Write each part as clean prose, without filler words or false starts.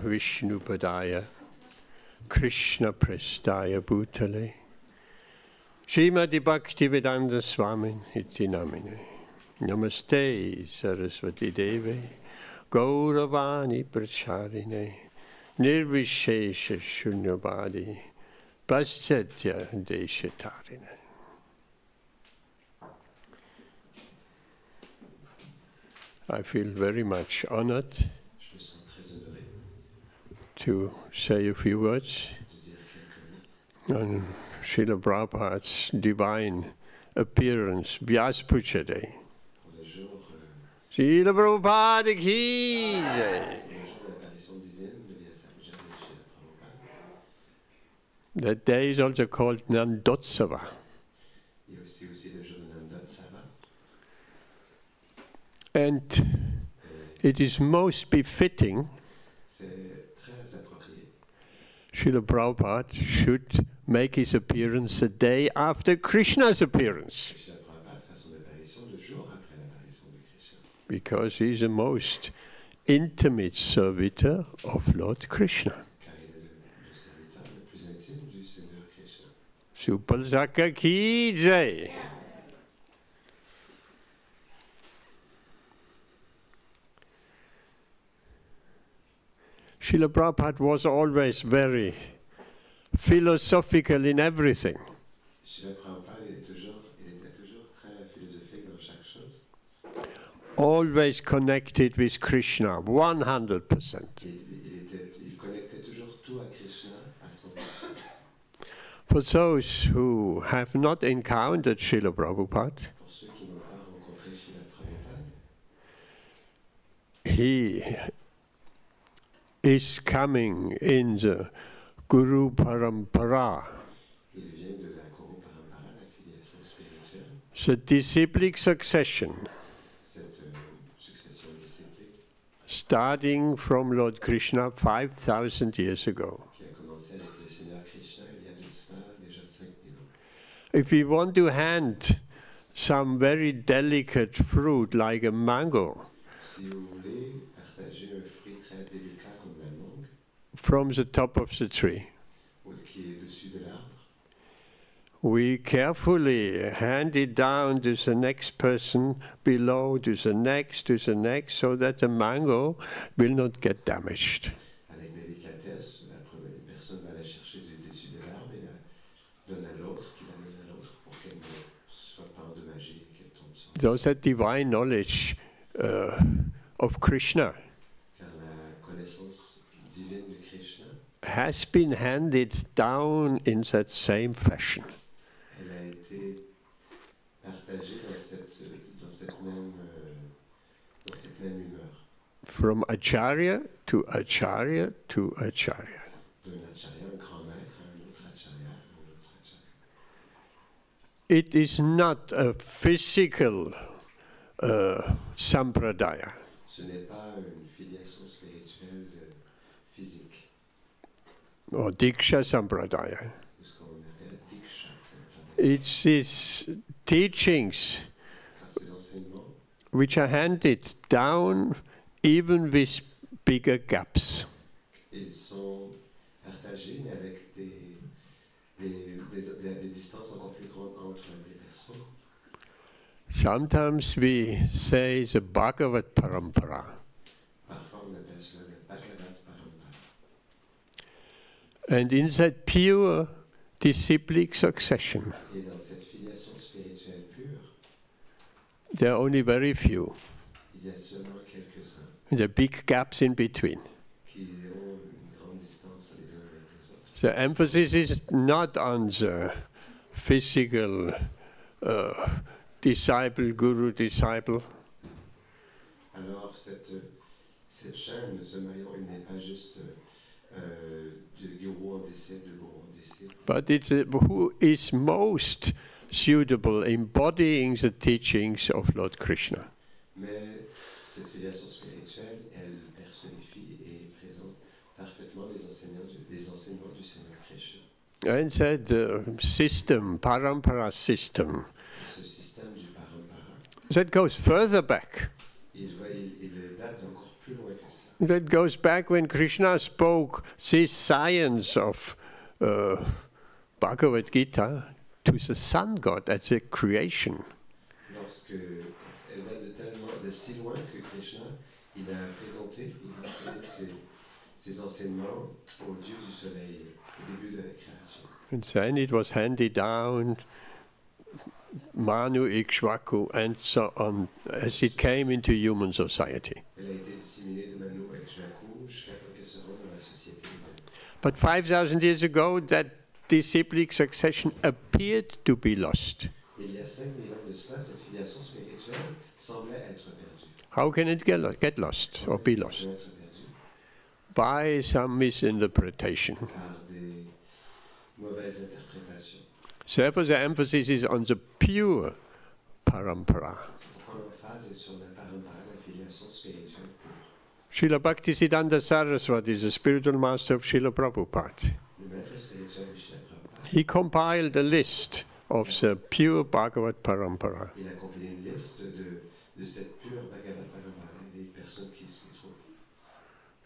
Vishnupadaya Krishna Prestaya Bhutale Srimati Bhaktivedanta Swami iti namine. Namaste Saraswati Devi Gauravani Pracharine Nirvishesha Shunyavadi Paschatya Deshatarine. I feel very much honored to say a few words on Srila Prabhupada's divine appearance, Vyaspuja Day. Srila Prabhupada ki jai. That day is also called Nandotsava. And it is most befitting Srila Prabhupada should make his appearance the day after Krishna's appearance. Because he is the most intimate servitor of Lord Krishna. Supalsaka ki jai. Srila Prabhupada was always very philosophical in everything. Always connected with Krishna, 100%. For those who have not encountered Srila Prabhupada, he is coming in the Guru Parampara, the disciplic succession, starting from Lord Krishna 5,000 years ago. If we want to hand some very delicate fruit like a mango from the top of the tree, we carefully hand it down to the next person, below, to the next, so that the mango will not get damaged. So that divine knowledge of Krishna has been handed down in that same fashion. From Acharya to Acharya to Acharya. It is not a physical sampradaya. Or Diksha Sampradaya. It's these teachings which are handed down even with bigger gaps. Sometimes we say the Bhagavad Parampara. And in that pure disciplic succession, there are only very few. There are big gaps in between. The emphasis is not on the physical disciple, guru, disciple. Alors cette chaîne, ce maillon, il n'est pas juste de guru en disciple, de guru en disciple. But it's who is most suitable embodying the teachings of Lord Krishna. Mais cette filiation spirituelle, elle personnifie et présente parfaitement les enseignements du Seigneur Krishna. And that system, parampara system, Ce système du parampara, that goes further back. il date encore plus loin que ça. That goes back when Krishna spoke this science of Bhagavad Gita to the sun god at the creation. Lorsque elle date de si loin que Krishna, il a présenté, il a enseigné ses enseignements au dieu du soleil au début de la création. And then it was handed down, Manu, Ikshvaku, and so on, as it came into human society. Elle a été disséminée de Manu à Ikshvaku jusqu'à temps qu'elle se rende dans la société humaine. But 5,000 years ago, that disciplic succession appeared to be lost. Il y a 5000 ans de cela, cette filiation spirituelle semblait être perdue. How can it get lost or be lost? By some misinterpretation. Par des mauvaises interprétations. Therefore, the emphasis is on the pure parampara. C'est pourquoi l'emphase est sur la parampara, la filiation spirituelle pure. Srila Bhaktivedanta Saraswati is the spiritual master of Srila Prabhupada. Le maître spirituel de Srila Prabhupada. He compiled a list of the pure Bhagavad parampara. Il a compilé une liste de cette pure Bhagavad parampara et des personnes qui s'y trouvent.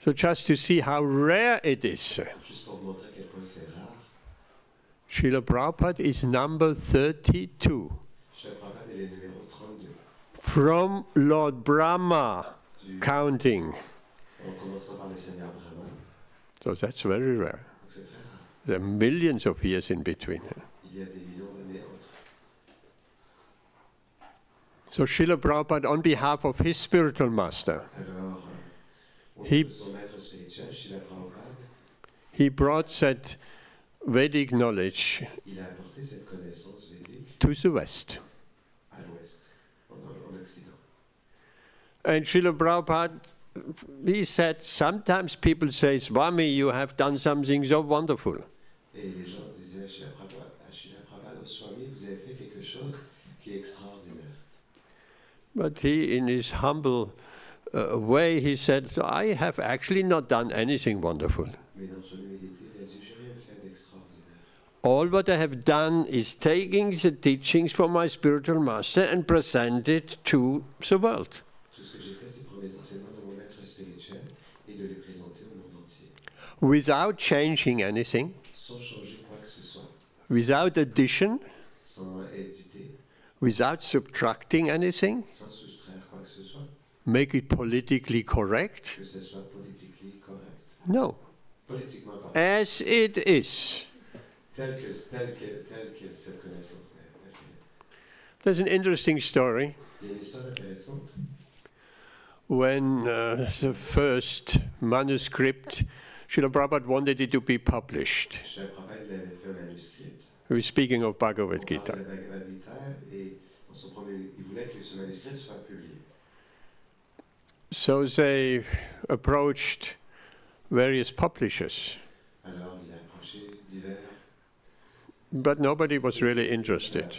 So just to see how rare it is, Juste pour montrer à quel point c'est rare, Srila Prabhupada is number 32 Srila Prabhupada est le numéro 32. from Lord Brahma counting. En commençant par le Seigneur Brahma, So that's very rare. donc c'est très rare. There are millions of years in between. Il y a des millions d'années entre. So Srila Prabhupada, on behalf of his spiritual master, Alors, au nom He- de son maître spirituel, Srila Prabhupada, he brought that Vedic knowledge il a apporté cette connaissance védique to the West. à l'Ouest, en Occident. And Srila Prabhupada, he said, sometimes people say, Swami, you have done something so wonderful. Et les gens disaient à Srila Prabhupada, oh Swami, vous avez fait quelque chose qui est extraordinaire. But he, in his humble way, he said, I have actually not done anything wonderful. Mais dans son humilité, il a dit, j'ai rien fait d'extraordinaire. All what I have done is taking the teachings from my spiritual master and present it to the world. Tout ce que j'ai fait, c'est prendre les enseignements de mon maître spirituel et de les présenter au monde entier. Without changing anything, Sans changer quoi que ce soit, without addition, sans éditer, without subtracting anything, sans soustraire quoi que ce soit, make it politically correct. que ce soit politiquement correct. No. Politiquement correct. As it is. Tel que cette connaissance est. Telle qu'elle est. There's an interesting story. Il y a une histoire intéressante. When the first manuscript, Srila Prabhupada wanted it to be published. Srila Prabhupada il avait fait un manuscrit. We're speaking of Bhagavad On parle Gita. de la Bhagavad Gita et dans son premier, il voulait que ce manuscrit soit publié. So they approached various publishers, Alors il a approché divers, but nobody was really interested.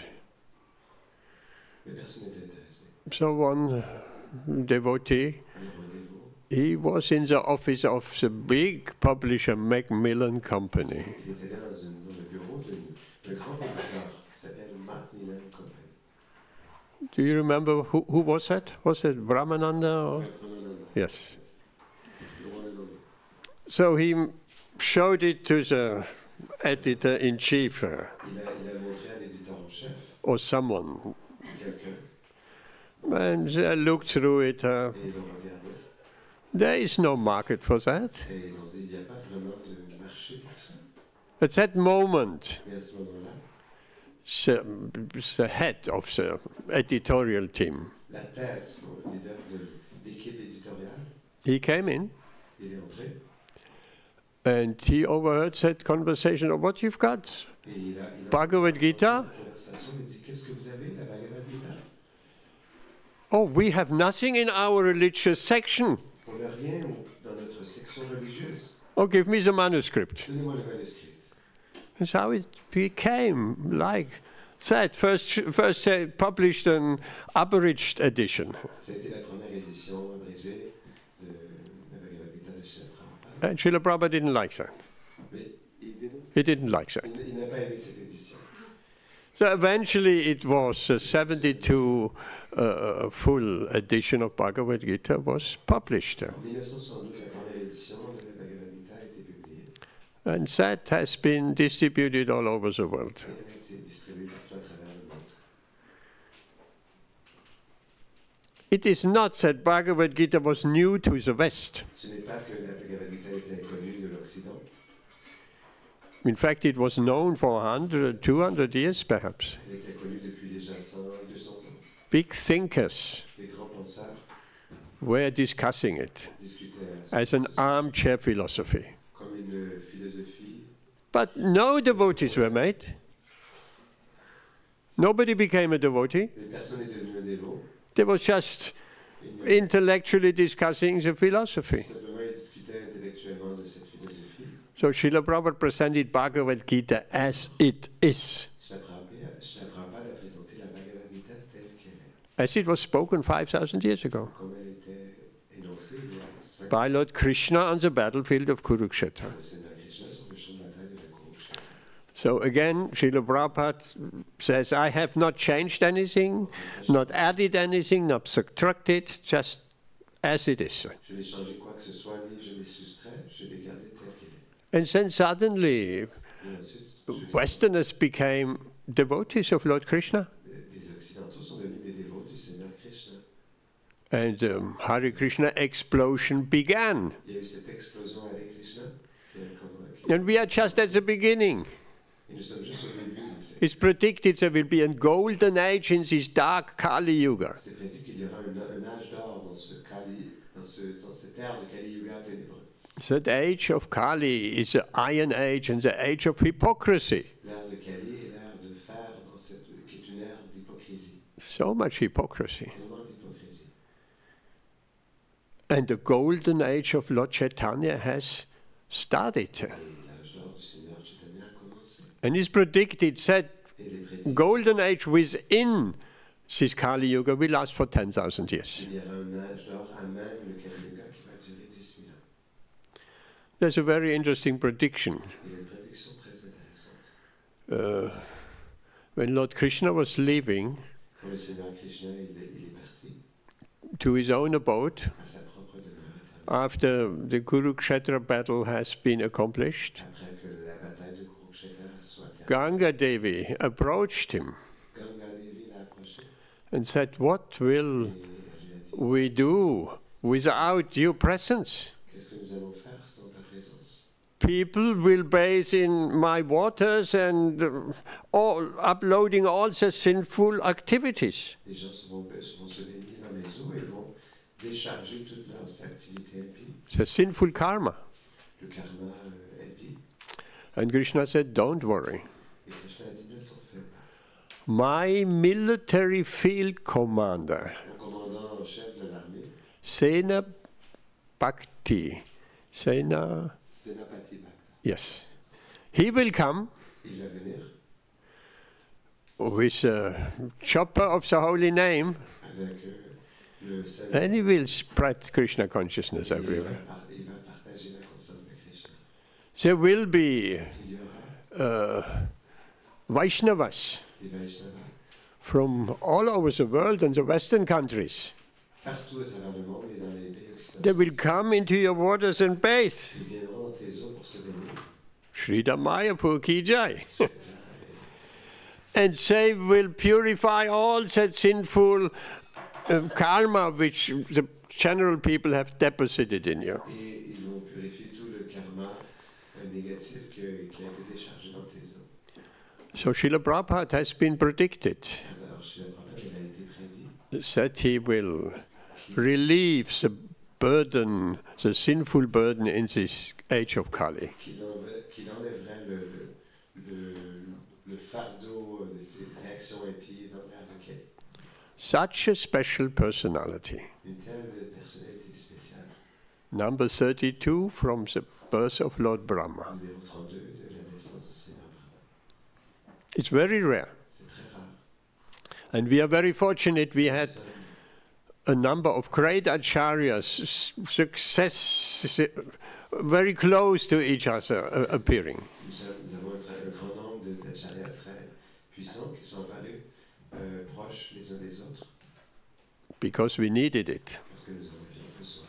mais personne n'était intéressé. So one devotee, Alors un dévot, he was in the office of the big publisher Macmillan Company. il était là dans le bureau d'un grand éditeur qui s'appelle Macmillan Company. Do you remember who was that? Was it Brahmananda? Or? Yes. So he showed it to the editor-in-chief Il a montré à l'éditeur en chef, or someone, quelqu'un, and they looked through it. et ils l'ont regardé. There is no market for that. Et ils ont dit, il n'y a pas vraiment de marché pour ça. At that moment, Mais à ce moment-là, the head of the editorial team, la tête, le leader de l'équipe éditoriale, he came in il est entré and he overheard that conversation of what you've got. et il a Bhagavad Gita? entendu la conversation et dit, qu'est-ce que vous avez, la Bhagavad Gita? Oh, we have nothing in our religious section. On n'a rien dans notre section religieuse. Oh, give me the manuscript. Donnez-moi le manuscrit. That's how it became like that. First they published an abridged edition. C'était la première édition abrégée de la Bhagavad Gita de Srila Prabhupada. And Srila Prabhupada didn't like that. Mais He didn't like that. il n'a pas aimé cette édition. So eventually it was 72 full edition of Bhagavad Gita was published. En 1972, la première édition de la Bhagavad Gita a été publiée. And that has been distributed all over the world. Et elle a été distribuée partout à travers le monde. It is not that Bhagavad Gita was new to the West. Ce n'est pas que la Bhagavad Gita était inconnue de l'Occident. In fact, it was known for 100, 200 years perhaps. Elle était connue depuis déjà 100, 200 ans. Big thinkers Les grands penseurs were discussing it discutaient as an armchair philosophy. comme une philosophie. But no devotees were made. Nobody became a devotee. Mais personne n'est devenu un dévot. They were just intellectually discussing the philosophy. Simplement, ils discutaient intellectuellement de cette philosophie. So Srila Prabhupada presented Bhagavad Gita as it is, Srila Prabhupada a présenté la Bhagavad Gita telle qu'elle est, as it was spoken 5,000 years ago comme elle était énoncée il y a 5 by Lord Krishna on the battlefield of Kurukshetra. le Seigneur Krishna sur le champ de bataille de la Kurukshetra. So again, Srila Prabhupada says, I have not changed anything, not added anything, not subtracted, just as it is. Je n'ai changé quoi que ce soit, ni je l'ai soustrait, je l'ai gardé telle qu'elle est. And then suddenly, Et ensuite, Westerners became devotees of Lord Krishna. les Occidentaux sont devenus des dévots du Seigneur Krishna. And Hare Krishna explosion began. Il y a eu cette explosion Hare Krishna qui And we are just at the beginning. et nous sommes juste au début. It's predicted there will be a golden age in this dark Kali Yuga. C'est prédit qu'il y aura un âge d'or dans cette ère de Kali Yuga ténébreux. That age of Kali is the Iron Age and the age of hypocrisy. L'ère de Kali est l'ère de fer qui est une ère d'hypocrisie. So much hypocrisy. Tellement d'hypocrisie. And the golden age of Lord Chaitanya has started. Et l'âge d'or du Seigneur Chaitanya a commencé. And it's predicted that Et les prédit golden age within this Kali Yuga will last for 10,000 years. qu'il y aura un âge d'or à même le Kali Yuga qui va durer 10 000 ans. There's a very interesting prediction. Il y a une prédiction très intéressante. When Lord Krishna was leaving Quand le Seigneur Krishna il est parti to his own abode, à sa propre demeure éternelle, after the Kurukshetra battle has been accomplished, après que la bataille de Kurukshetra soit terminée, Ganga Devi approached him Ganga Devi l'a approché and said, what will et elle lui a dit we do without your presence? qu'est-ce que nous allons faire sans ta présence? People will bathe in my waters and all uploading all the sinful activities. Les gens vont se baigner dans les eaux et vont décharger toutes leurs activités impies, The sinful karma. le karma impie. And Krishna said, don't worry. Et Krishna a dit ne t'en fais pas. My military field commander, Mon commandant en chef de l'armée, Sena Bhakti, Sena, Senapati Bhakta, yes, he will come il va venir with a chopper of the holy name avec le salut. and he will spread Krishna consciousness Il everywhere. va partager la conscience de Krishna. There will be Il y aura Vaishnavas des Vaishnavas from all over the world and the Western countries. partout à travers le monde et dans les pays occidentaux. They will come into your waters and bathe. Ils viendront dans tes eaux pour se baigner. Sridhar Mayapur ki jai. And they will purify all that sinful karma which the general people have deposited in you. Et ils vont purifier tout le karma négatif qui a été déchargé dans tes eaux. So Srila Prabhupada has been predicted Alors, Srila Prabhupada, il a été prédit that he will relieve the burden, the sinful burden in this age of Kali. qu'il enlèverait le fardeau de ces réactions impies dans l'ère de Kali. Such a special personality. Une telle personnalité spéciale. Number 32 from the birth of Lord Brahma. Numéro 32 de la naissance du Seigneur Brahma. It's very rare. C'est très rare. And we are very fortunate we had a number of great acharyas, success, very close to each other appearing. Nous avons un grand nombre d'acharyas très puissants qui sont les uns des autres because we needed it. parce que nous en avions besoin.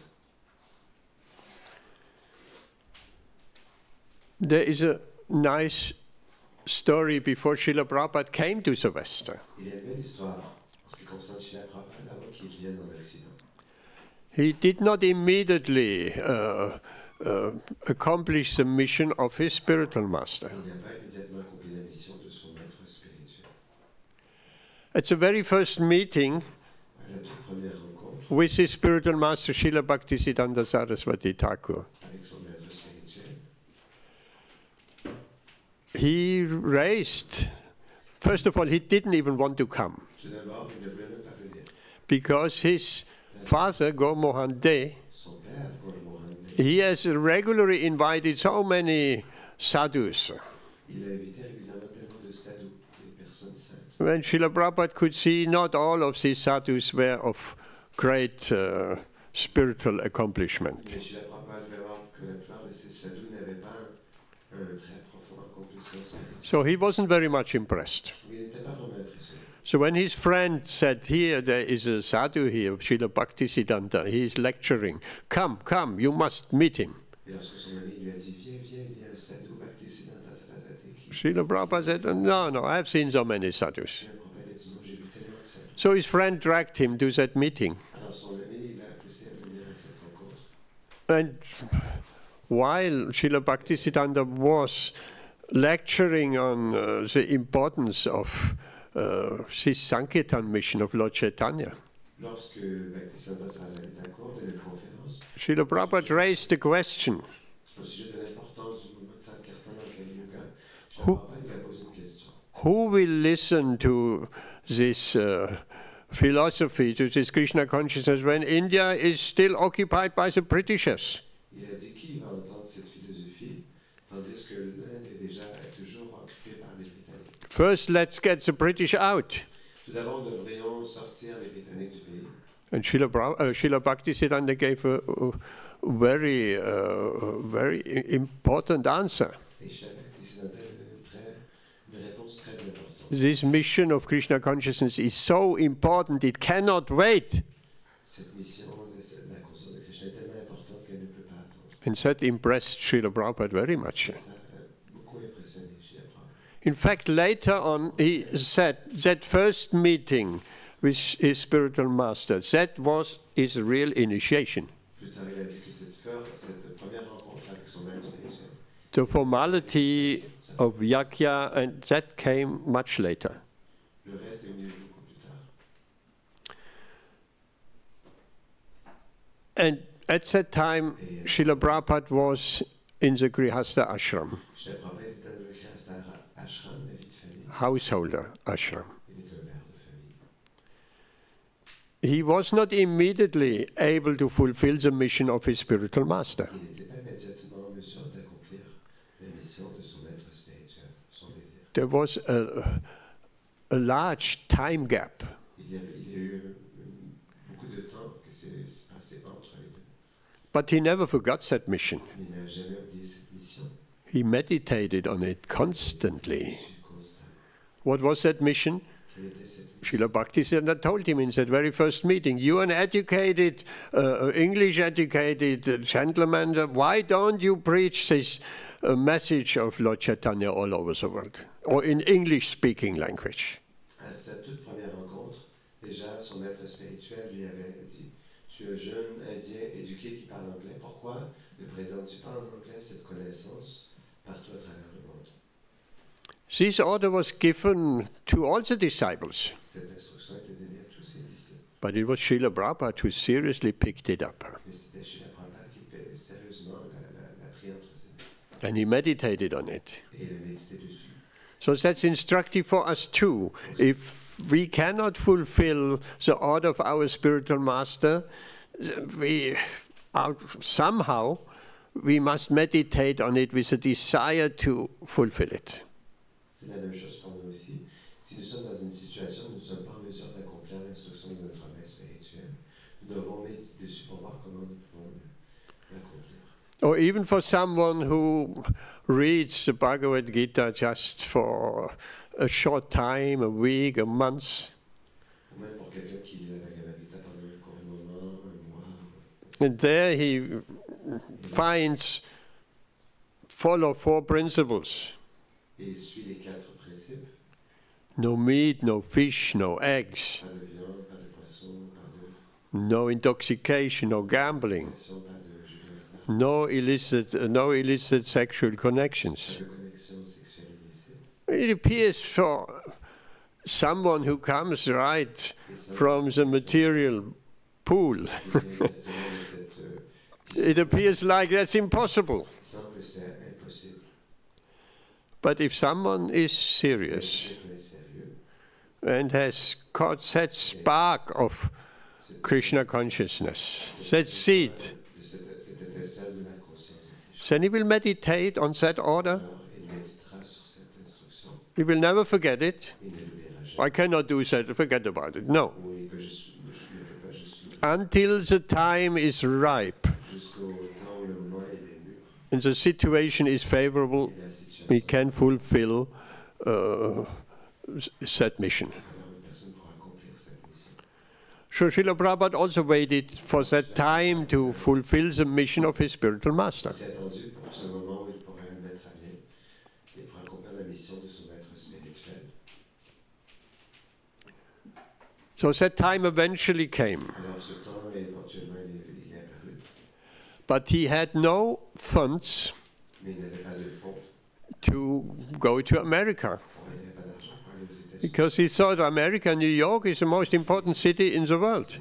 There is a nice story before Srila Prabhupada came to the West. Il y a une belle histoire en ce qui concerne Srila Prabhupada avant qu'il vienne en Occident. He did not immediately accomplish the mission of his spiritual master. Il n'a pas immédiatement accompli la mission de son maître spirituel. At the very first meeting À la toute première rencontre with his spiritual master, Srila Bhaktivedanta Saraswati Thakur, avec son maître spirituel, he raised, first of all, he didn't even want to come tout d'abord, il ne voulait même pas venir. because his father, Gomohan De, Son père, Golomohan, he has regularly invited so many sadhus. il a invité régulièrement tellement de sadhus, des personnes saintes. When Srila Prabhupada could see not all of these sadhus were of great spiritual accomplishment. Mais Srila Prabhupada devait voir que la plupart de ces sadhus n'avaient pas un très profond accomplissement spirituel. So he wasn't very much impressed. Il n'était pas vraiment impressionné. So when his friend said, here there is a sadhu here, Srila Bhaktisiddhanta, he is lecturing, come, you must meet him. Et lorsque son ami lui a dit, viens, il y a un sadhu Bhaktisiddhanta Saraswati qui... Srila Prabhupada said, no, I've seen so many sadhus. Srila Prabhupada a dit, non, j'ai vu tellement de sadhus. So his friend dragged him to that meeting. Alors son ami l'a poussé à venir à cette rencontre. And while Srila Bhaktisiddhanta was lecturing on the importance of this Sankirtan mission of Lord Chaitanya, Lorsque Bhaktisiddhanta Saraswati Thakur donnait une conférence Srila Prabhupada raised the question, au sujet de l'importance du mouvement de Sankirtan dans le Kali Yuga, Srila Prabhupada lui a posé une question. who will listen to this philosophy, to this Krishna consciousness, when India is still occupied by the Britishers? Il a dit qui va entendre cette philosophie, tandis que l'Inde est déjà toujours occupée par les Britanniques. First, let's get the British out. Tout d'abord, nous devrions sortir les Britanniques du pays. And Srila Bhaktisiddhanta gave a very important answer. Et Srila Bhaktisiddhanta a une réponse très importante. This mission of Krishna consciousness is so important, it cannot wait. Cette mission de la conscience de Krishna est tellement importante qu'elle ne peut pas attendre. And that impressed Srila Prabhupada very much. Ça a beaucoup impressionné Srila Prabhupada. In fact, later on, he said that first meeting with his spiritual master, that was his real initiation. Plus tard, il a dit que cette première rencontre avec son maître spirituel, The formality of Yakya, and that came much later. le reste est venu beaucoup plus tard. And at that time, Srila Prabhupada was in the Grihastha ashram, Srila Prabhupada était dans le Grihastha ashram, la vie de famille. householder ashram. Il était un père de famille. He was not immediately able to fulfill the mission of his spiritual master. Il n'était pas immédiatement en mesure d'accomplir la mission de son maître spirituel, son désir. There was a large time gap. Il y a eu beaucoup de temps que c'est passé entre les deux. But he never forgot that mission. Mais il n'a jamais oublié cette mission. He meditated on it constantly. Je suis constant. What was that mission? Quelle était cette mission? Srila Bhaktisiddhanta told him in that very first meeting, you an educated, English-educated gentleman, why don't you preach this message of Lord Chaitanya all over the world, or in English-speaking language? À sa toute première rencontre, déjà son maître spirituel lui avait dit, tu es un jeune Indien éduqué qui parle anglais, pourquoi ne présentes-tu pas en anglais cette connaissance partout à travers le monde? This order was given to all the disciples, Cette instruction était donnée à tous ses disciples. but it was Srila Prabhupada who seriously picked it up. Mais c'était Srila Prabhupada qui sérieusement l'a pris entre ses mains. And he meditated on it. Et il a médité dessus. So that's instructive for us too. If we cannot fulfill the order of our spiritual master, somehow we must meditate on it with a desire to fulfill it. C'est la même chose pour nous aussi. Si nous sommes dans une situation où nous ne sommes pas en mesure d'accomplir l'instruction de notre maître spirituel, nous devons méditer dessus pour voir comment nous pouvons l'accomplir. Or even for someone who reads the Bhagavad Gita just for a short time, a week, a month. And there he finds follow 4 principles. No meat, no fish, no eggs. No intoxication, no gambling. No illicit sexual connections. It appears for someone who comes right from the material pool. It appears like that's impossible. But if someone is serious and has caught that spark of Krishna consciousness, that seed, then he will meditate on that order. He will never forget it. I cannot do that, forget about it. No. Until the time is ripe and the situation is favorable, we can fulfill that mission. So Srila Prabhupada also waited for that time to fulfill the mission of his spiritual master. So that time eventually came. But he had no funds to go to America. Because he thought America, New York, is the most important city in the world.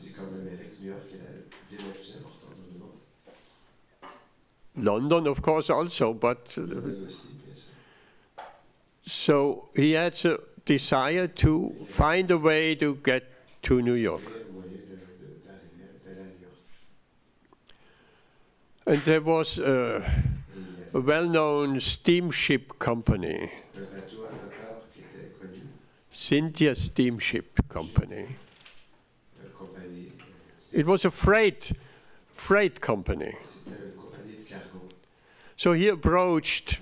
London, of course, also, but so he had the desire to find a way to get to New York. And there was a well-known steamship company, Cynthia Steamship Company. It was a freight company. So he approached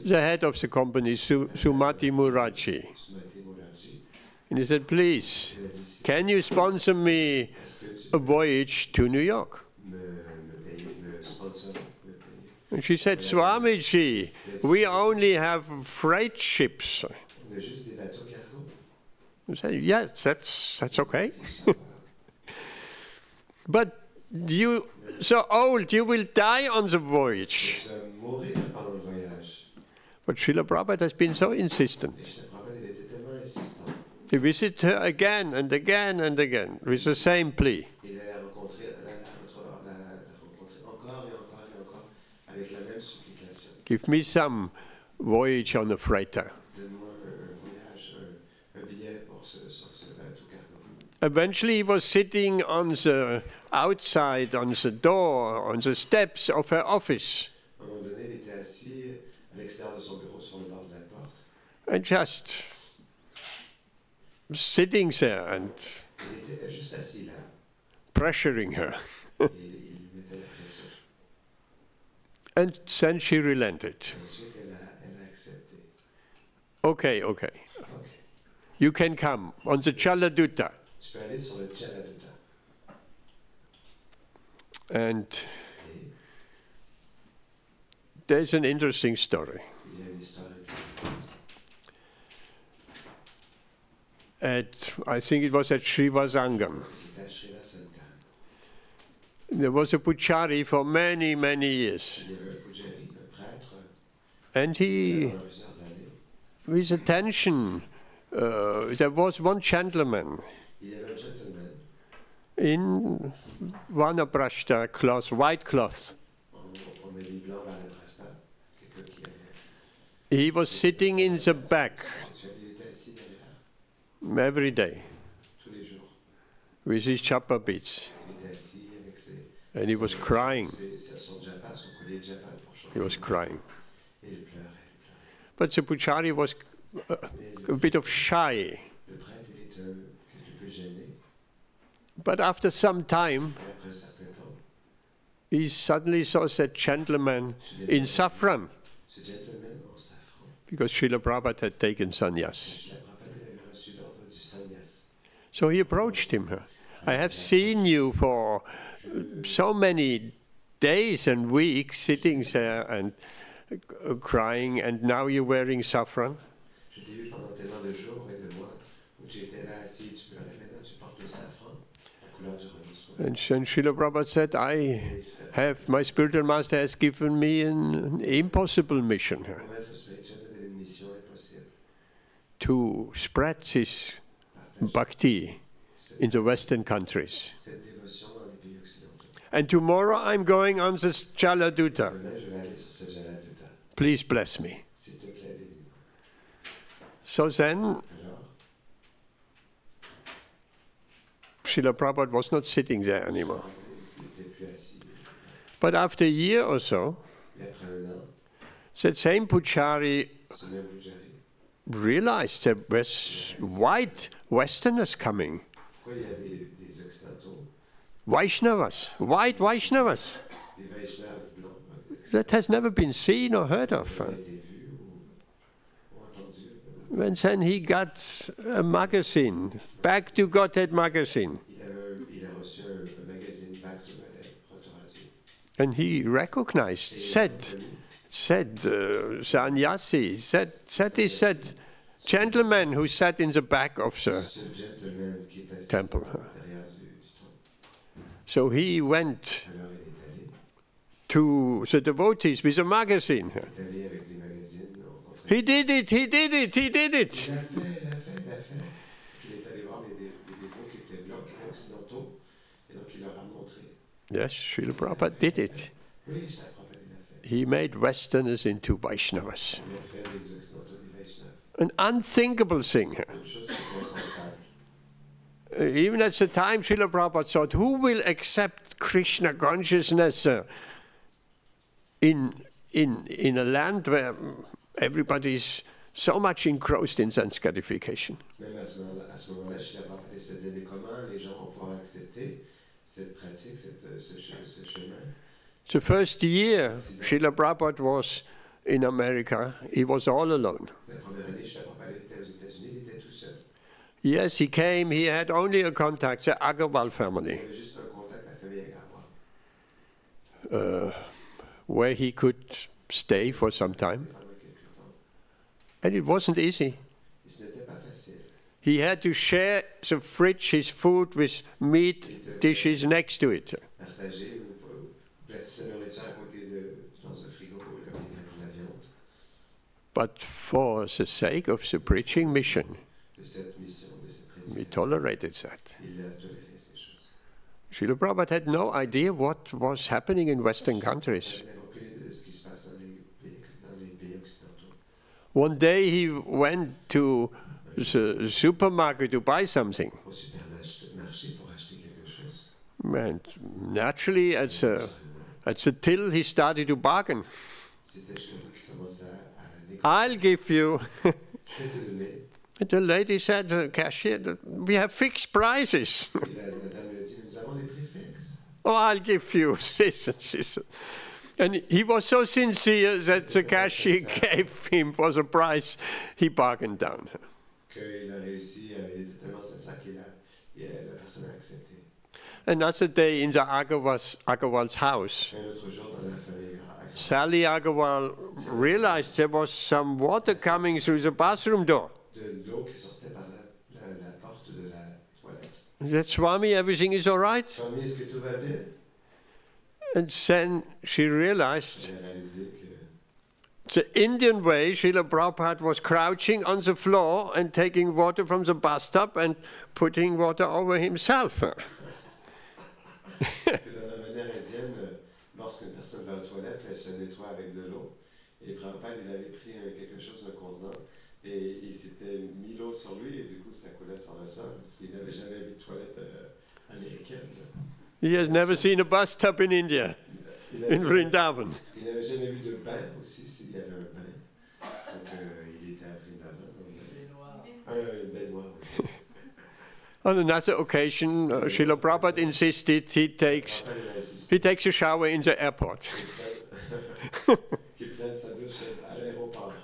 the head of the company, Sumati Muraji. And he said, please, can you sponsor me a voyage to New York? And she said, Swamiji, we only have freight ships. I said, yes, that's okay. But you, so old, you will die on the voyage. But Srila Prabhupada has been so insistent. He visited her again and again and again with the same plea. Give me some voyage on a freighter. Eventually he was sitting on the outside, on the door, on the steps of her office. And just sitting there and pressuring her. And then she relented. Okay. You can come on the Chaladutta. And there's an interesting story. I think it was at Srivasangam. There was a puchari for many, many years. And he, with attention, there was one gentleman in Vanaprastha cloth, white cloth. He was sitting in the back every day with his chapa beads. And he was crying. He was crying. But the puchari was a bit of shy. But after some time, he suddenly saw that gentleman in saffron, because Srila Prabhupada had taken sannyas. So he approached him. I have seen you for so many days and weeks sitting there and crying, and now you're wearing saffron. Je t'ai vu pendant tellement de jours et de mois où tu étais là assis, tu pleurais, maintenant tu portes le safran, la couleur du renoncement. And Srila Prabhupada said, my spiritual master has given me an impossible mission Mon maître spirituel m'a donné une mission impossible. To spread this bhakti in the Western countries. Cette dévotion dans les pays occidentaux. And tomorrow I'm going on this Jaladuta. Demain, je vais aller sur ce Jaladuta. Please bless me. S'il te plaît, bénis-moi. So then, Alors, Srila Prabhupada was not sitting there anymore. il n'était plus assis. But after a year or so, Et après un an, that same Pujari ce même Pujari, realized there was white Westerners coming. pourquoi il y a des occidentaux, White Vaishnavas. des Vaishnavas blancs, That has never been seen or heard of. qui ont été vus ou entendus. And then he got a magazine, Back to Godhead magazine. Il a reçu un magazine Back to Godhead, Retour à Dieu. And he recognized, said sannyasi, said gentleman who sat in the back of the Ce gentleman qui est assis temple. derrière du temple. So he went Alors il est allé. to the devotees with a magazine. Il est allé avec les magazines. He did it. Il a fait. Puis il est allé voir les dévots qui étaient blancs, qui étaient occidentaux. Et donc il leur a montré. Yes, Srila Prabhupada did it. Oui, je Prabhupada l'a fait. He made Westerners into Vaishnavas. Il a fait des occidentaux des Vaishnavas. An unthinkable thing. Une chose qui est impensable. Even at the time, Srila Prabhupada thought, who will accept Krishna consciousness in a land where everybody's so much engrossed in sanskarification? Même à ce moment-là, Srila Prabhupada se disait, mais comment les gens vont pouvoir accepter cette pratique, ce chemin? The first year Srila Prabhupada was in America, he was all alone. La première année, Srila Prabhupada était aux États-Unis, il était tout seul. Yes, he came, he had only a contact, the Agarwal Il family, avait juste un contact avec la famille Agarwal. where he could stay for some time. Pendant quelques temps. And it wasn't easy. Et ce n'était pas facile. He had to share the fridge, his food, with meat dishes next to it. Partager ou placer sa nourriture à côté dans un frigo là où il y avait de la viande. But for the sake of the preaching mission, De cette mission, de cette we prédication, tolerated that. il a toléré ces choses. Srila Prabhupada had no idea what was happening in Western countries. Il n'avait aucune idée de ce qui se passe dans les pays occidentaux. One day he went to the supermarket to buy something. Au supermarché pour acheter quelque chose. And naturally, at the till, he started to bargain. C'était Srila qui commençait à négocier. I'll give you. Je vais te donner. And the lady said, cashier, we have fixed prices. Et la dame lui a dit, nous avons des prix fixes. Oh, I'll give you this and this. And he was so sincere that the cashier gave him for the price he bargained down. Qu'il a réussi, il était tellement sincère la personne a accepté. Another day in the Agarwal's house, Un autre jour dans la famille Agarwal, Sally Agarwal realized there was some water coming through the bathroom door. de l'eau qui sortait par la porte de la toilette. That Swami, everything is all right? Swami, est-ce que tout va bien? And then she realized J'ai réalisé que the Indian way, Srila Prabhupada was crouching on the floor and taking water from the bathtub and putting water over himself. dans la manière indienne, lorsqu'une personne va aux toilettes, elle se nettoie avec de l'eau. Et Prabhupada, il avait pris quelque chose, un contenant, et il s'était mis l'eau sur lui, et du coup, ça coulait sur le sol, parce qu'il n'avait jamais vu de toilette américaine. He has never seen a bathtub in India, in Vrindavan. Il n'avait jamais vu de bain aussi, s'il y avait un bain. Donc, il était à Vrindavan. Une baignoire. On another occasion, Srila Prabhupada insisted he takes a shower in the airport. Qu'il prenne sa douche à l'aéroport.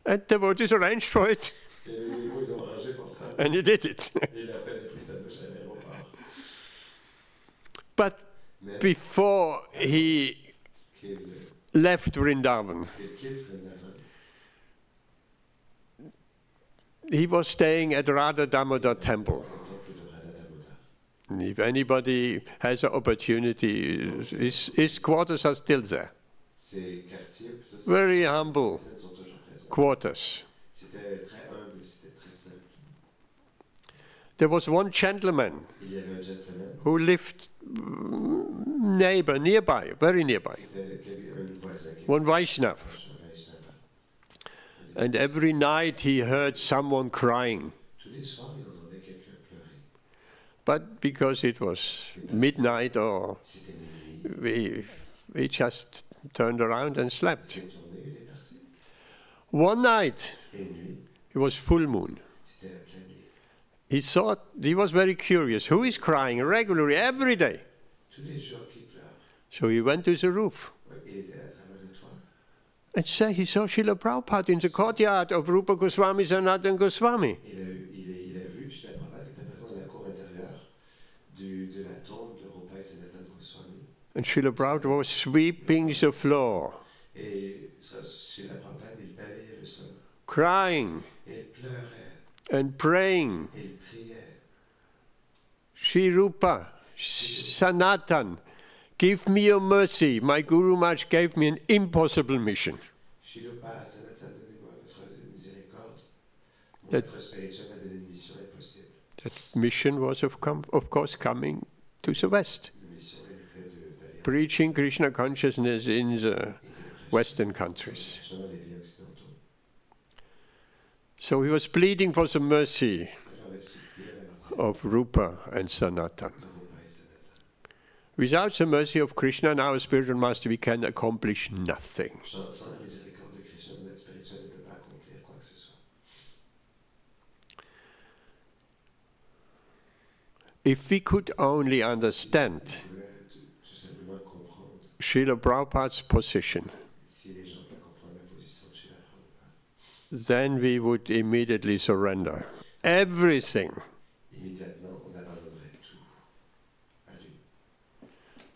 And the devotees arranged for it, Et les dévots, ils ont rangé pour ça. and he did it. Et il a pris sa But before he left Vrindavan, he was staying at Radha Damodar temple. If anybody has an opportunity, his quarters are still there. Very humble quarters. There was one gentleman who lived nearby, very nearby. One Vaishnav. And every night he heard someone crying. But because it was midnight, or we just turned around and slept. One night, it was full moon. He thought, he was very curious, who is crying regularly every day? So he went to the roof. And he saw Srila Prabhupada in the courtyard of Rupa Goswami Sanatana Goswami. And Srila Prabhupada was sweeping the floor, crying and praying. Shri Rupa, Sanatan, give me your mercy. My Guru Maharaj gave me an impossible mission. That mission was, of course, coming to the West, preaching Krishna consciousness in the Western countries. So he was pleading for the mercy of Rupa and Sanatan. Without the mercy of Krishna and our spiritual master, we can accomplish nothing. If we could only understand Srila Prabhupada's position, then we would immediately surrender everything.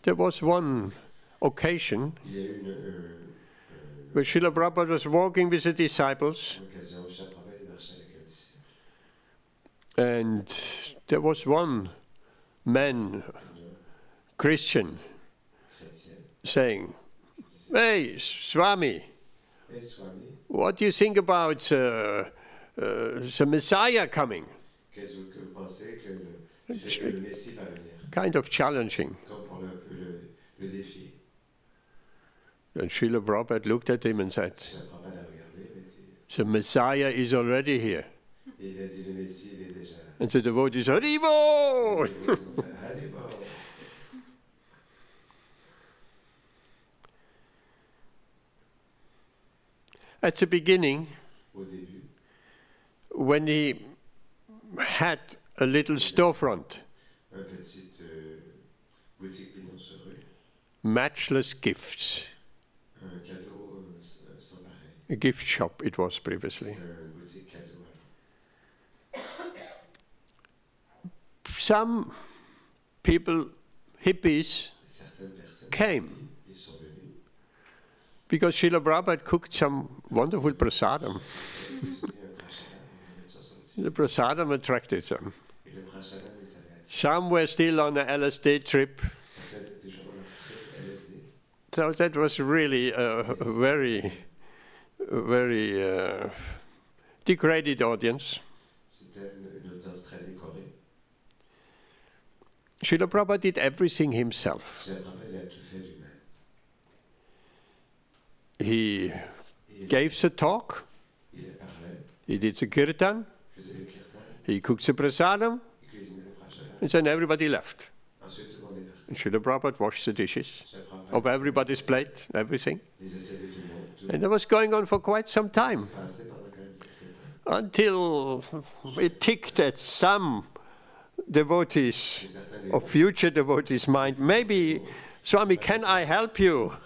There was one occasion where Srila Prabhupada was walking with the disciples, and there was one man, Christian, saying, "Hey, Swami, what do you think about the Messiah coming?" Kind of challenging. And Srila Prabhupada looked at him and said, "The Messiah is already here." And the devotees, "Haribo!" At the beginning, when he had a little storefront, matchless gifts, a gift shop it was previously. Some people, hippies, came because Srila Prabhupada cooked some wonderful prasadam. The prasadam attracted them. Some were still on an LSD trip. So that was really a very, very degraded audience. Srila Prabhupada did everything himself. He gave the talk, he did the kirtan, he cooked the prasadam, and then everybody left. And Srila Prabhupada washed the dishes of everybody's plate, everything. And that was going on for quite some time, until it ticked at some devotees, or future devotees' mind, maybe, Swami, can I help you?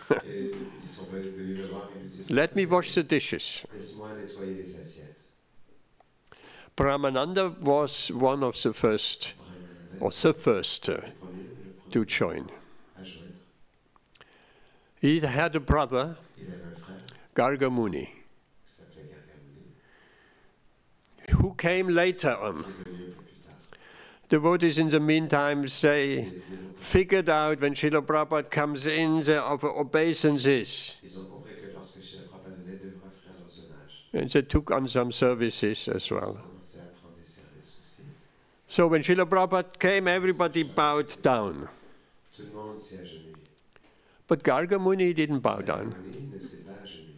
Let me wash the dishes. Brahmananda was one of the first, or the first to join. à joindre. He had a brother, Il avait un frère Gargamuni, qui s'appelait Gargamuni, who came later on. qui est venu un peu plus tard. Devotees in the meantime say, figured out when Srila Prabhupada comes in, the obeisances. Ils ont compris que lorsque Srila Prabhupada venait, ils devaient faire leurs hommages. And they took on some services as Ils ont well. commencé à prendre des services aussi. So when Srila Prabhupada came, everybody bowed down. Tout le monde s'est agenouillé. But Gargamuni didn't bow down. Gargamuni ne s'est pas agenouillé.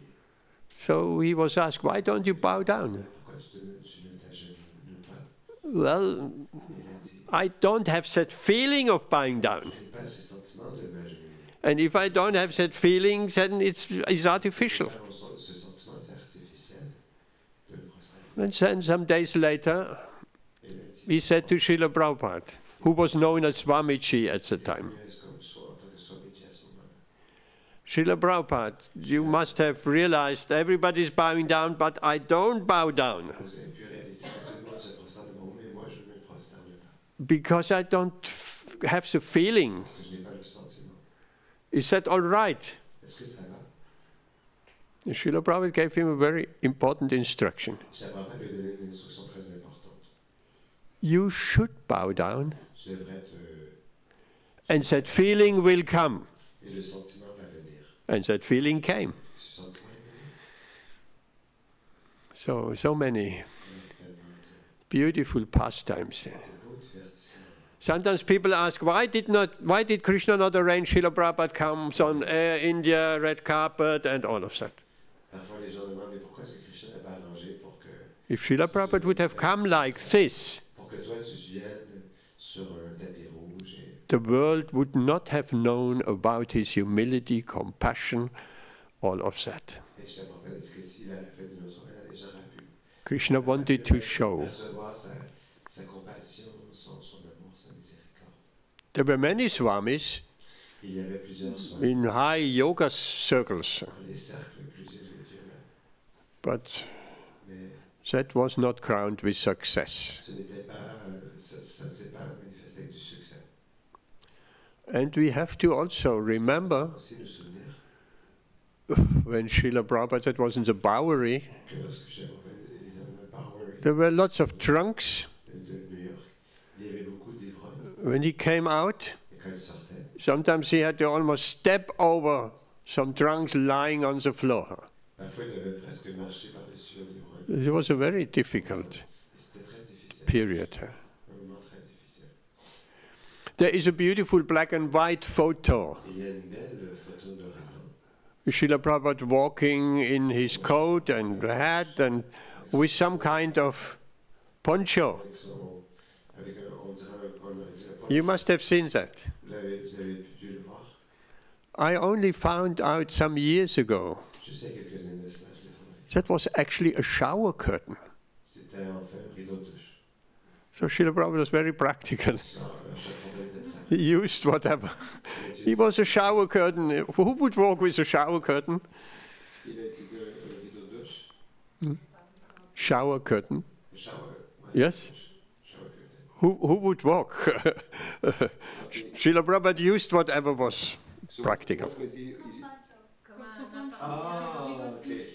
So he was asked, why don't you bow down? Pourquoi tu ne t'agenouilles pas? Well, Il a dit, I don't have that feeling of bowing down. je n'ai pas ce sentiment de m'agenouiller. And if I don't have that feeling, then it's artificial. Ce sentiment, c'est artificiel de me prosterner. And then some days later, Il a dit, he said to Srila Prabhupada, who was known as Swamiji at the time, en tant que Swamiji à ce moment-là. Srila Prabhupada, you must have realized everybody's bowing down, but I don't bow down Vous avez pu réaliser que tout le monde se prosterne devant moi, mais moi je ne me prosterne pas. because I don't have the feeling. Parce que je n'ai pas le sentiment. Is that all right? Est-ce que ça va? And Srila Prabhupada gave him a very important instruction. Srila Prabhupada lui a donné une instruction très importante. You should bow down, Tu devrais te... and that feeling will come. Et le sentiment va venir. And that feeling came. Ce sentiment est venu. So many Il y a tellement beautiful pastimes. de beaux divertissements. Sometimes people ask, why did Krishna not arrange Srila Prabhupada comes on Air India, red carpet, and all of that? Parfois les gens demandent, mais pourquoi est-ce que Krishna n'a pas arrangé pour que If Srila Prabhupada would have come like this, toi tu viennes sur un tapis rouge et the world would not have known about his humility, compassion, all of that. je te rappelle, est-ce que s'il avait fait d'une autre manière, les gens auraient pu Krishna wanted to show. percevoir sa compassion, son amour, sa miséricorde. There were many Swamis Il y avait plusieurs swamis in high yoga circles, dans les cercles plus élevés du yoga, but mais that was not crowned with success. ce n'était pas, ça ne s'est pas manifesté avec du succès. And we have to also remember Aussi nous souvenir when Srila Prabhupada was in the Bowery, que lorsque Srila Prabhupada était dans le Bowery there were lots of drunks. de New York, il y avait beaucoup d'ivrognes. When he came out, Et quand il sortait, sometimes he had to almost step over some drunks lying on the floor. parfois il devait presque marcher par-dessus un ivrogne. It was a very difficult Et c'était très difficile, period. un moment très difficile. There is a beautiful black and white photo. Il y a une belle photo de Rouen. Srila Prabhupada walking in his coat and hat and with some kind of poncho. Avec on dirait un You must have seen that. vous avez pu le voir. I only found out some years ago Je sais quelques années de cela, je l'ai trouvé. that was actually a shower curtain. C'était en fait un rideau de douche. So Srila Prabhupada was very practical. He used whatever. He was a shower curtain. Who would walk with a shower curtain? Il a utilisé un rideau de douche. Shower curtain. Shower. Yes? Shower curtain. Who would walk? Srila Prabhupada used whatever was practical. Ah, okay.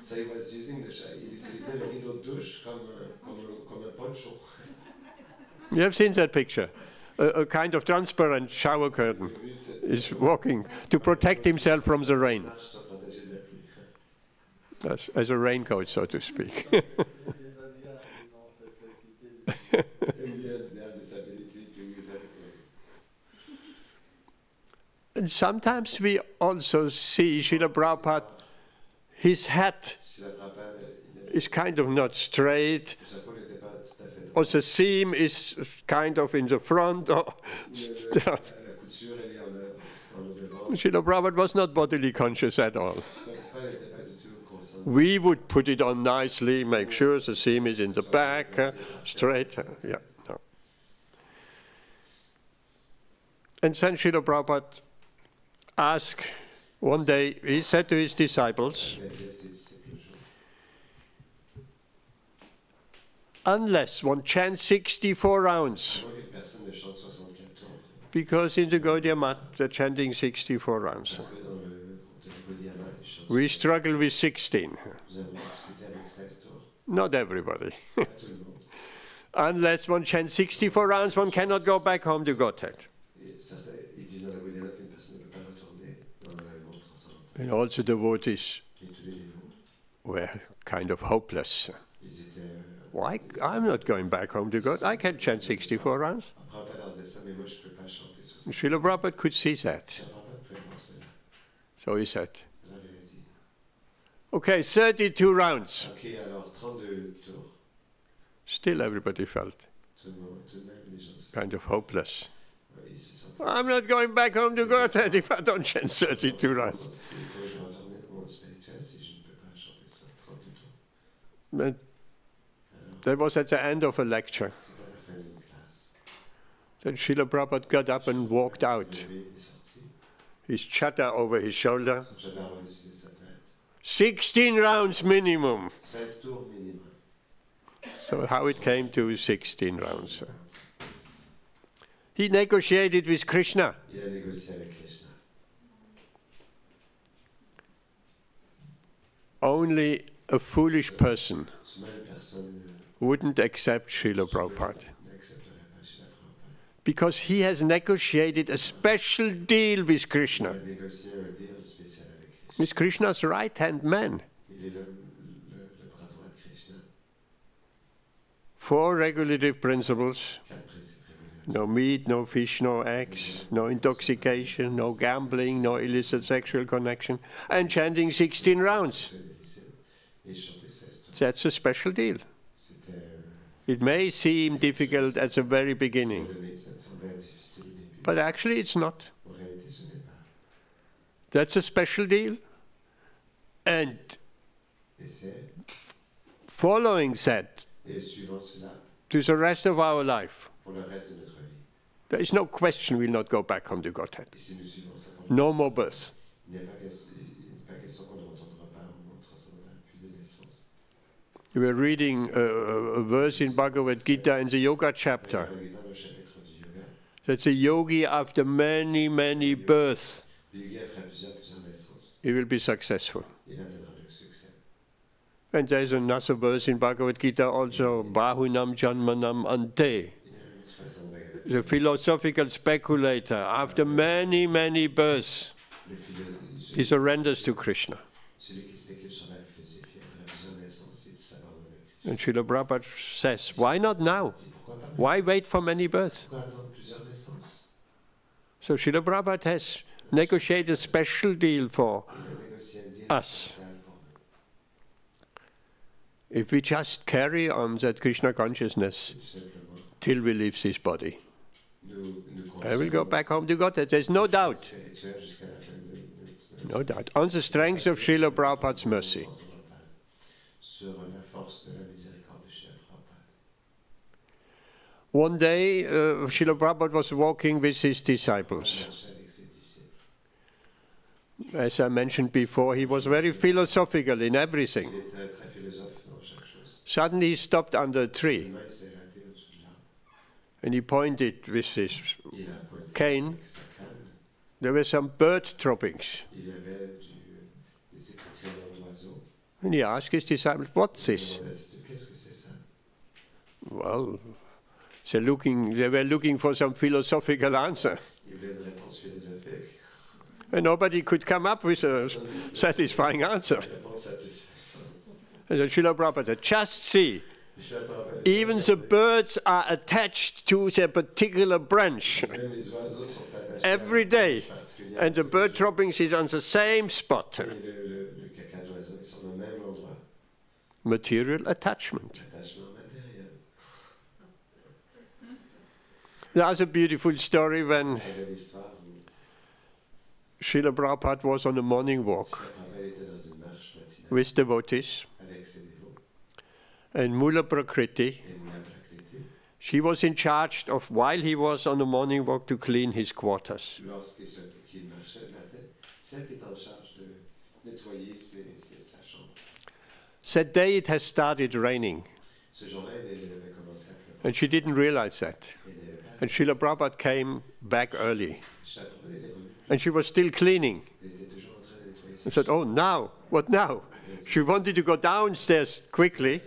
So he was using il utilisait le rideau de douche comme un poncho. You have seen that picture? A kind of transparent shower curtain is walking to protect himself from the rain, as a raincoat, so to speak. And sometimes we also see Srila Prabhupada, his hat is kind of not straight, or the seam is kind of in the front. Srila Prabhupada was not bodily conscious at all. We would put it on nicely, make sure the seam is in the back, straight. Yeah. No. And then Srila Prabhupada asked one day, he said to his disciples, unless one chants 64 rounds, Because in the Gaudiya Math, they're chanting 64 rounds. Parce que dans le groupe de la Gaudiya Math, des chants, We struggle with 16. nous avons discuté avec 16 tours. Not everybody. Pas tout le monde. Unless one chants 64 rounds, one cannot go back home to Godhead. Et certains, ils disent dans la Gaudiya Math qu'une personne ne peut pas retourner dans le monde transcendantal. And also the devotees Et tous les niveaux, were kind of hopeless. ils étaient... Why? I'm not going back home to God. I can chant 64 rounds. Prabhupada leur disait ça, mais moi je ne peux pas chanter 60. Srila Prabhupada could see that. Prabhupada pouvait voir cela. So he said, Alors il a dit, okay, 32 rounds. ok, alors 32 tours. Still everybody felt Tout de même, les gens se kind of hopeless. ils se sentent... I'm not going back home to Godhead if I don't chant 32 rounds. C'est quand je vais retourner dans le monde spirituel si je ne peux pas chanter sur 32 tours. But that was at the end of a lecture. C'était à la fin d'une classe. Then Srila Prabhupada got up and walked out, Il est sorti. his chata over his shoulder. Quand j'avais enlevé sur sa tête. 16 rounds minimum. 16 tours minimum. So how it came to 16 rounds. He negotiated with Krishna. Il a négocié avec Krishna. Only a foolish person Seulement une personne wouldn't accept Srila Prabhupada n'accepterait pas Srila Prabhupada. because he has negotiated a special deal with Il Krishna. a négocié un deal spécial avec Krishna. He's Krishna's right-hand man. Il est le bras droit de Krishna. 4 regulative principles: 4 principes réguliers. no meat, no fish, no eggs, no intoxication, no gambling, no illicit sexual connection, and chanting 16 rounds. Et chanter 16 tours. That's a special deal. C'était... It may seem difficult at the very beginning, Ça semblait difficile au début. but actually it's not. En réalité, ce n'est pas. That's a special deal. And Et c'est... following that Et suivant cela, to the rest of our life, pour le reste de notre vie. there is no question we'll not go back home to Godhead. Et si nous suivons ça pour No more birth. il n'est pas question qu'on ne retournera pas au monde transcendantal, puis de naissance. We were reading a verse in Bhagavad Gita in the yoga chapter. Dans le chapitre du yoga, That's a yogi after many, many births, le yogi, après plusieurs naissances, he will be successful. il atteindra le succès. And there's another verse in Bhagavad Gita also, Bahunam Janmanam Ante. Il y a une autre façon de Bhagavad The philosophical speculator, after many, many births, Le philo- he surrenders to Krishna. celui qui spécule sur la philosophie après plusieurs naissances, il s'abandonne à Krishna. And Srila Prabhupada says, why not now? Il dit, pourquoi pas? Why wait for many births? Pourquoi attendre plusieurs naissances? So Srila Prabhupada has negotiated a special deal for Il a négocié un deal Us. spécial pour nous. if we just carry on that Krishna consciousness Tout simplement, till we leave this body. nous I will go back home to Godhead. There's no doubt. spirituel jusqu'à la fin de No doubt. On the strength of Srila Prabhupada's mercy. transcendantal, sur la force de la miséricorde de Srila Prabhupada. One day, Srila Prabhupada was walking with his Il disciples. marchait avec ses disciples. As I mentioned before, he was very philosophical in Il everything. était très philosophe dans chaque chose. Suddenly he stopped under a tree Seulement, il s'est arrêté au-dessus de l'arbre. and he pointed with his Il a pointé cane. avec sa canne. There were some bird droppings. Il y avait des excréments d'oiseaux. And he asked his disciples, what's Il this? demandait, qu'est-ce que c'est ça? Well, they were looking for some philosophical answer. Il voulait une réponse philosophique. And nobody could come up with a satisfying answer. Une réponse satisfaisante. And then Srila Prabhupada said, just see, Srila Prabhupada even disait, the birds are attached to their particular branch même les oiseaux sont attachés every à une day. branche particulière. And the bird droppings is on the same spot. Et le caca d'oiseau est sur le même endroit. Material attachment. Attachement matériel. That's a beautiful story when C'est une belle histoire où Srila Prabhupada was on a morning walk Srila Prabhupada était dans une marche matinale with devotees. avec ses dévots And Mula Prakriti, et Mula Prakriti. she was in charge of, while he was on a morning walk, to clean his quarters. Lorsqu'il marchait le matin, celle qui est en charge de nettoyer sa chambre. That day it has started raining, Ce jour-là, il avait commencé à pleuvoir. and she didn't realize that. Il n'avait pas And Srila Prabhupada came back early. Srila Prabhupada, il est revenu. And she was still cleaning. Il était toujours en train de nettoyer I ses said, oh, now? What now? She wanted to go downstairs quickly,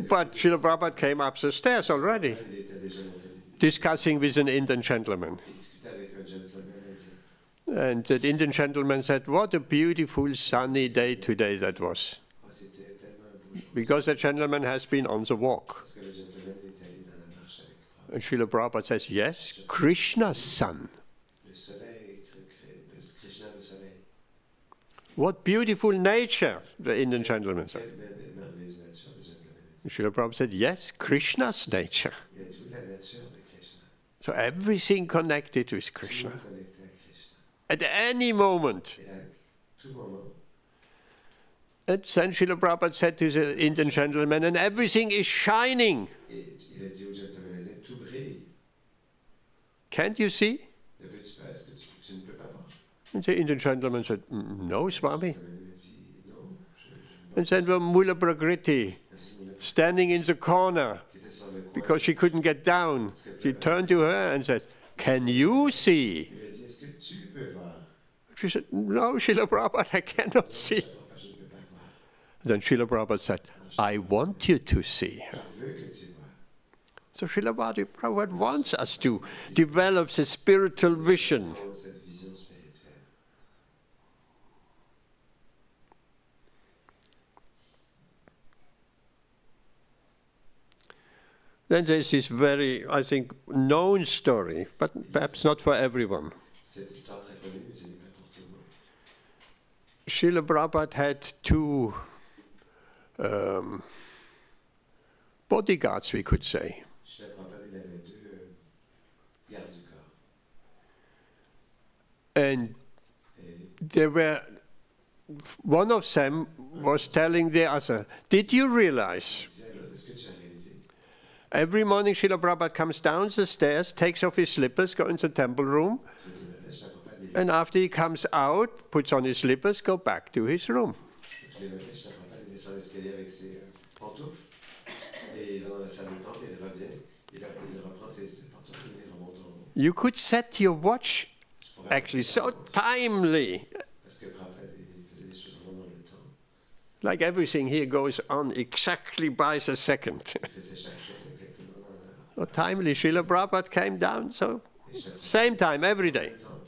but Srila Prabhupada came up the stairs already, Il était déjà monté. discussing with an Indian gentleman. Il discutait avec un gentleman indien. And that Indian gentleman said, what a beautiful sunny day today that was. Oh, c'était tellement un beau jour. Because the gentleman has been on the walk. Parce que le gentleman était allé dans la marche avec Prabhupada. And Srila Prabhupada says, yes, Krishna's son. Le soleil, Krishna le soleil. What beautiful nature, the Indian gentleman said. Quelle merveilleuse nature, le gentleman a dit. Srila Prabhupada said, yes, Krishna's nature. Il a dit, oui, la nature de Krishna. So everything connected with Krishna. Tout connecté à Krishna. At any moment. Et à tout moment, And then Srila Prabhupada said to the Indian gentleman, and everything is shining. et il a dit au gentleman indien, tout brille. Can't you see? Ne peux-tu pas, est-ce que tu ne peux pas voir? And the Indian gentleman said, no, Swami. Le gentleman a dit, non, je And then the Mula Prakriti, standing in the corner, qui était sur le coin. because she couldn't get down. She turned to her and said, can you see? Il a dit, est-ce que tu peux voir? She said, no, Srila Prabhupada, I cannot see. Papa, je ne peux pas voir. Then Srila Prabhupada said, I want you to see. Je veux que tu vois. So Srila Prabhupada wants us to develop the spiritual vision. Dans cette vision spirituelle. Then there's this very, I think, known story, but perhaps not for everyone. Cette histoire très connue, mais ce n'est pas pour tout le monde. Srila Prabhupada had two bodyguards, we could say. Srila Prabhupada, il avait deux gardes du corps. And Et there were, one of them was telling the other, did you realize? il disait, alors, est-ce que tu as réalisé? Every morning Srila Prabhupada comes down the stairs, takes off his slippers, goes in the temple room, Tous les matins, Srila Prabhupada, il and after he comes out, puts on his slippers, go back to his room. tous les matins, Srila Prabhupada, il descend l'escalier avec ses pantoufles, et il va dans la salle de temple, et il revient, il reprend ses pantoufles, et il remonte en haut. You could set your watch, actually, so timely. Parce que Prabhupada, il faisait des choses vraiment dans le temps. Like everything here goes on exactly by the second. Il faisait chaque chose exactement dans l'heure. So timely, Srila Prabhupada came down, so Et chaque same time, every day. temps,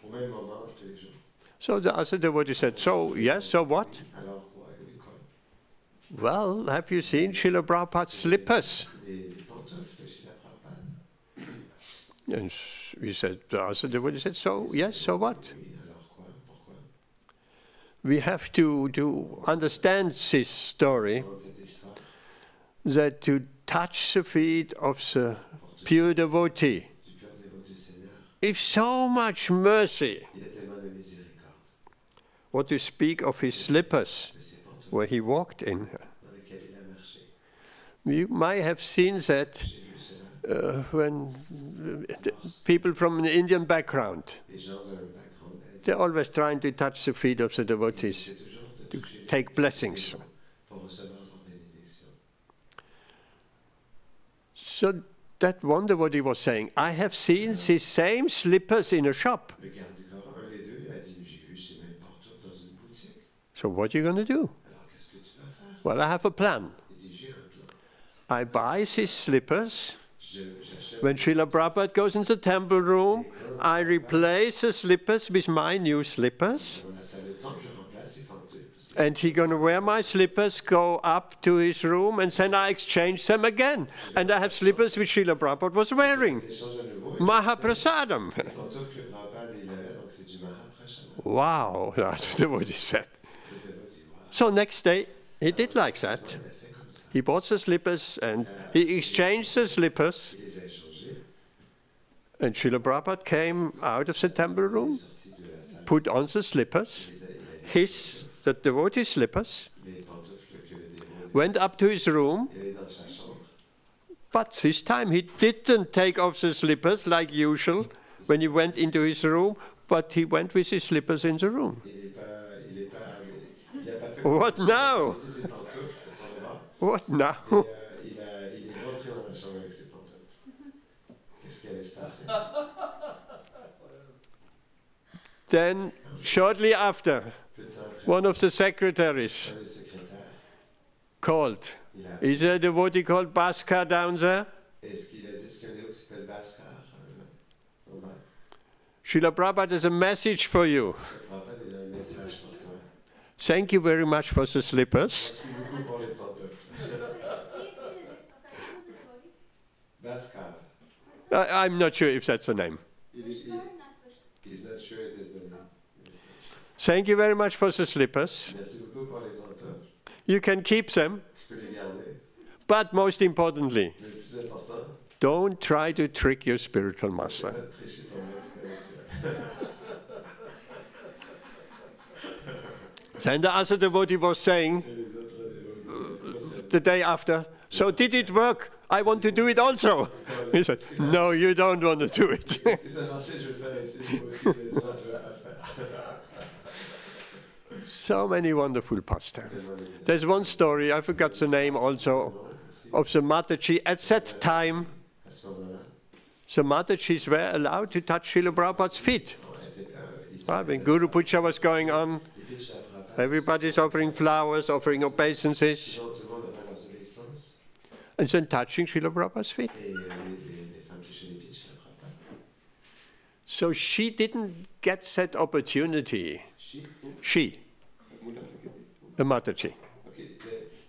au même moment, tous les jours. So the other devotee said, so, yes, so what? Alors quoi? Oui, quoi? Well, have you seen Srila Prabhupada's slippers? Les pantoufles de Srila Prabhupada. And we said, the other devotee said, so, yes, so what? Oui, alors quoi? Pourquoi? We have to understand this story, Dans cette histoire, that to touch the feet of the pure devotee, du pur dévot du Seigneur, is so much mercy. il y a tellement de miséricorde What to speak of his slippers, de ces pantoufles where he walked in. dans lesquelles il a marché. You might have seen that J'ai vu cela. when the people from an Indian background, Les gens d'un background indien, they're always trying to touch the feet of the c'est devotees toujours de to toucher les take blessings. pour recevoir leur bénédiction. So that one devotee was saying, I have seen these same slippers in a shop. Le garde du corps, un des deux, a dit, j'ai vu ces mêmes pantoufles dans une boutique. So what are you going to do? Alors qu'est-ce que tu vas faire? Well, I have a plan. Il dit, j'ai un plan. I buy these slippers. J'achète When Srila Prabhupada goes in the temple room, I replace the slippers with my new slippers. dans la salle de temple, je remplace ces pantoufles. And he's going to wear my slippers, go up to his room, and then I exchange them again. And I have slippers which Srila Prabhupada was wearing. J'échange à nouveau. Et Mahaprasadam. les pantoufles que Prabhupada il avait, donc c'est du Mahaprasada. Wow, that's what he said. Le dévot dit, wow, So next day, he did like that. il a fait comme ça. He bought the slippers and he exchanged the slippers. Il les a échangés. And Srila Prabhupada came out of the temple room, Sorti de la salle. put on the slippers, Il a mis the devotee's slippers, les pantoufles que le dévot went up to his room, il est dans sa chambre. but this time he didn't take off the slippers like usual when he went into his room, but he went with his slippers in the room. Il a pas fait What now? ses pantoufles sans bras. What now? Il est rentré dans la chambre avec ses pantoufles. Qu'est-ce qui allait se passer? Then, shortly after, one of the secretaries Un des secrétaires, called. il a Is there a devotee called Bhaskar down there? Est-ce qu'il a dit qu'il y a un déo qui s'appelle Bhaskar en bas? Srila Prabhupada has a message for you. Prabhupada, il a un message pour toi. Thank you very much for the slippers. Merci beaucoup pour les pantoufles. Bhaskar. I'm not sure if that's the name. He's not sure it is the name. Thank you very much for the slippers. Merci beaucoup pour les pantoufles. You can keep them, Tu peux les garder. but most importantly, Mais le plus important, don't try to trick your spiritual master. c'est de tricher ton maître spirituel. Then the other devotee was saying Et les autres dévots, the day after, so did it work? I want to do it also. He said, no, you don't want to do it. si ça marchait, je vais le faire ici. Moi aussi, mais non, tu vas pas le faire. So many wonderful pastimes. There's one story, I forgot the name also, of the Mataji. At that time, À ce moment-là, the Matajis were allowed to touch Srila Prabhupada's feet. When Guru Puja was going on, les pitchs à Prabhupada, everybody's offering flowers, offering obeisances, tout le monde a leurs obéissances. and then touching Srila Prabhupada's feet. Et les femmes touchaient les pitchs à Prabhupada. So she didn't get that opportunity. She, the Mataji. Ok,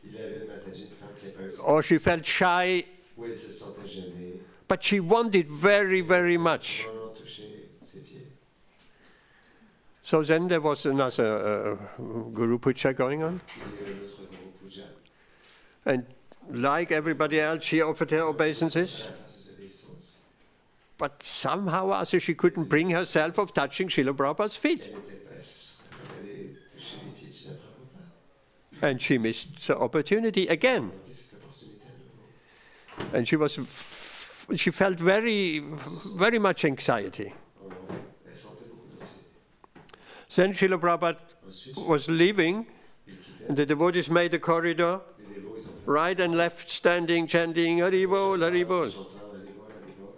il avait une Mataji, une femme qui n'a pas eu ça. Or she felt shy, Où elle se sentait gênée, but she wanted very, very much. vraiment toucher ses pieds. So then there was another Guru Puja going on. Il y a eu un autre gros puja. And like everybody else, she offered her obeisances. Elle a fait ses obéissances. But somehow or other, she couldn't bring herself of touching Srila Prabhupada's feet. Elle n'était pas allée toucher les pieds de Srila Prabhupada. And she missed the opportunity again. Donc, cette opportunité à nouveau. And she felt very, very much anxiety. Elle sentait beaucoup d'anxiété. Then Srila Prabhupada Ensuite, was leaving, il quittait. and the devotees made a corridor, Les dévots, ils ont fait right and left, standing, chanting, Haribol, Haribol. chantant, Haribol, Haribol.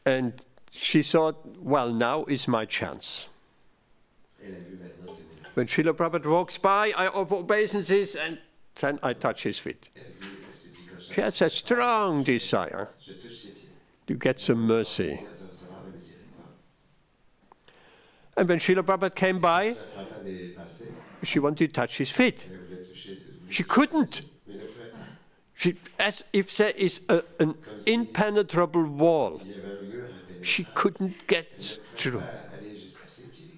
And she thought, well, now is my chance. Elle a vu maintenant, c'est mieux. When Srila Prabhupada walks by, I offer obeisances, and then I touch his feet. Elle s'est dit, quand She has a strong desire je touche ses pieds, to get some mercy. c'est de recevoir la miséricorde. And when Srila Prabhupada came by, La Prabhupada est passée, she wanted to touch his feet. elle voulait toucher ses She couldn't. mais ne pouvait pas. She, as if there is an impenetrable wall. Il y avait un mur impénétrable. She couldn't get Elle ne through. pouvait pas aller jusqu'à ses pieds.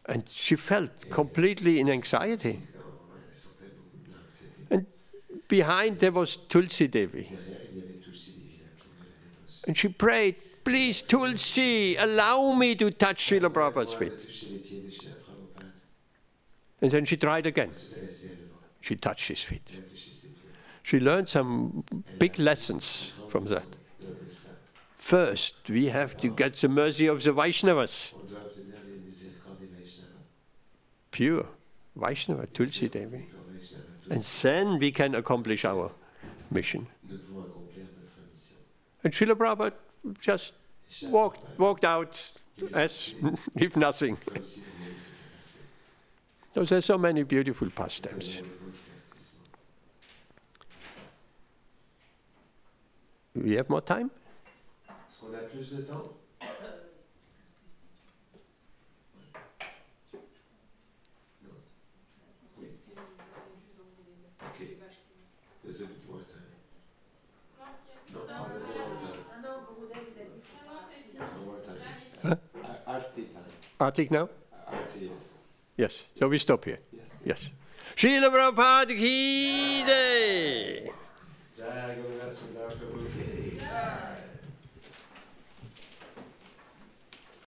And she felt completely in anxiety. Elle sentait beaucoup de l'anxiété. And behind there was Tulsi Devi. Derrière, il y avait Tulsi Devi, la plume de la dévotion. And she prayed, please, Tulsi, allow me to touch Srila Prabhupada's Elle feet. a touché les pieds de Srila Prabhupada. And then she tried again. Ensuite, elle a essayé de le voir. She touched his feet. Elle a touché ses pieds. She learned some big lessons from that. De cela, First, we have to get the mercy of the Vaishnavas. on doit obtenir les miséricordes des Vaishnavas. Pure Vaishnava, Tulsi Devi. Pour Vaishnava, tous, And then we can accomplish our mission. nous pouvons accomplir notre mission. And Srila Prabhupada just Et Srila walked out as if nothing. comme si rien ne s'était passé. So there's so many beautiful Il y a pastimes. des beaux divertissements. We have more time? Est-ce qu'on a plus de temps? Non. Oui. Ok. There's a bit more time. Non, there's no more time. No more time. Arti time. Arctic now? Arti, yes. Yes. So we stop here. Yes. Yes. Srila Prabhupada ki jai.